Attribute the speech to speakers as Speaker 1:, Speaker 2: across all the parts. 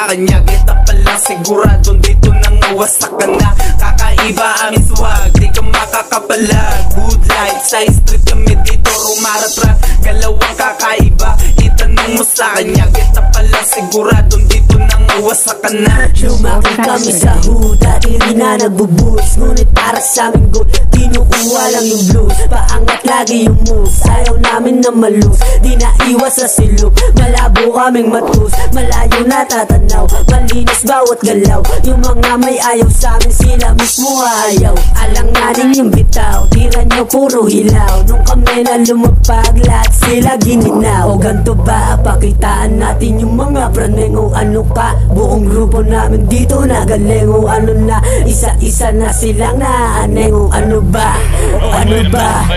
Speaker 1: sa kanya, kita pala sigurado dito nang wasak ka na. Kakaiba aming swag, di ka makakapalag. Good life, sa street kami dito rumaratrat. Galawang kakaiba, itanong mo sa kanya, kita pala sigurado dito nang wasak ka na.
Speaker 2: Lumaki kami sa hood, dati rin na nagbuboost. Ngunit para sa aming goal, kinukuha lang yung blues. Paangat lagi yung moves, ayaw namin na malus. Di na iwas sa silog, malabo kaming matus. Malayo na tatanaw, malinis bawat galaw. Yung mga may ayaw sa amin, sila mismo ayaw. Alanganin yung bitaw, tira nyo puro hilaw. Nung kami na lumapag, lahat sila gininaw. O ganto ba, pakitaan natin yung mga praneng. O ano ka, buong grupo namin dito nagaling. O ano na, isa-isa na silang naaneng. O ano ba, o ano ba.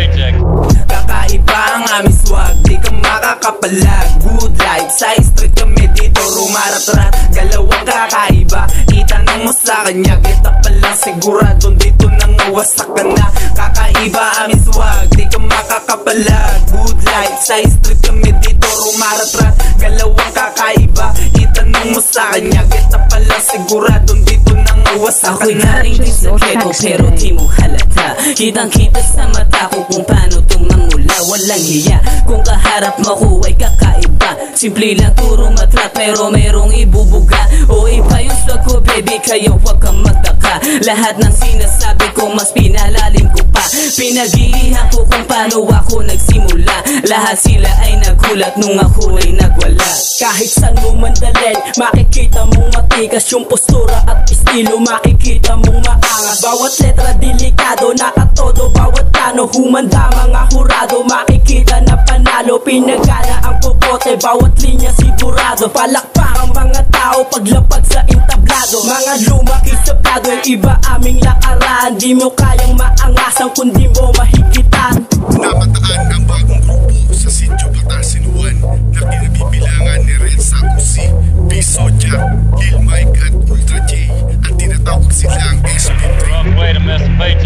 Speaker 1: Kakaiba ang aming swag, di ka makakapalag. Good life, sa street kami dito rumaratrat. Galawang kakaiba, itanong mo sa kanya, kita pala sigurado dito nang wasak ka na. Kakaiba aming swag, di ka makakapalag. Good life, sa street kami dito rumaratrat. Galawang kakaiba, itanong mo sa kanya, kita pala sigurado dito nang wasak ka na.
Speaker 3: Ako'y galing din sa ghetto pero di mo halata. Kitang kita sa mata ko kung paano tumangula. Walang hiya, kung kaharap mo ko ay kakaiba. Simple lang turo matrat pero merong ibubuga. O iba yung swag ko baby, kaya wag kang magtaka. Lahat ng sinasabi ko mas pinalalim ko pa. Pinag-iihan ko kung paano ako nagsimula. Lahat sila ay nagulat nung ako ay nagwala.
Speaker 2: Kahit saan mo mandalin, makikita mong matigas yung postura at estilo, makikita mong maangas. Bawat letra delikado, nakatodo bawat plano. Humanda mga hurado, makikita na panalo. Pinagana ang popote, bawat linya sigurado. Palakpak ang mga tao paglapag sa entablado. Mga lumaki sa plado, iba aming lakaran. Di mo kayang maangasan kundi mo mahigitan.
Speaker 4: Namataan ang bagong grupo sa Sitio Batasin 1 na kinabibilangan ni Red Sakusi, Piso Jack, Lil Mike at Ultra J. At tinatawag silang SP3.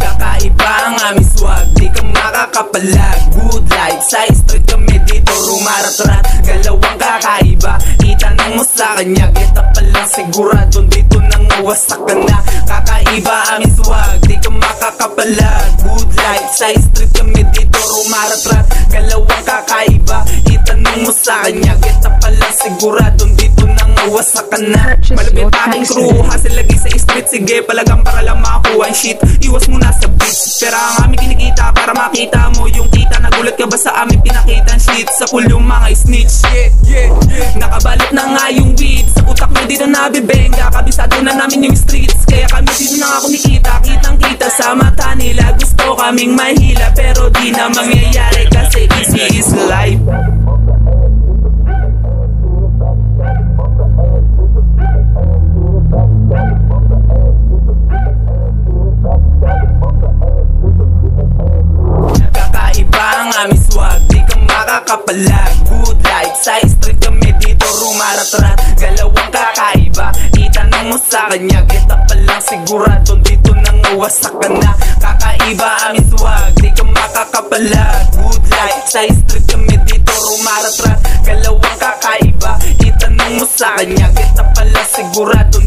Speaker 1: Kakaiba ang aming swag, di ka makakapalag. Good life, sa street kami dito rumaratrat. Galawang kakaiba, itanong mo sa kanya, kita pala sigurado dito nang wasak ka na. Kakaiba aming swag, di ka makakapalag. Good life, sa street kami dito rumaratrat. Galawang kakaiba, itanong mo sa kanya, kita pala sigurado dito nang wasak ka na. Malapit aking crew, hasil lagi sa street. Sige palagang para lang makakuha ang shit. Iwas muna sa beats, pera ang aming kinikita para makita mo yung kita. Nagulat ka ba sa aming pinakita ang shit? Sa pool yung mga snitch, nakabalot na nga yung weed. Sa utak mo dito nabibenga, kabisado na namin yung streets. Kaya kami dito na nga kumikita, kitang kita sa mata nila. Gusto kaming mahila pero di na mangyayari kasi easy is life. Kakaiba ang aming swag, di ka makakapalag. Good life, sa street kami dito rumaratrat. Galawang kakaiba, itanong mo sa kanya, kita palang sigurado dito nang wasak ka na. Kakaiba aming swag, di ka makakapalag. Good life, sa street kami dito rumaratrat. Galawang kakaiba, itanong mo sa kanya, kita pala sigurado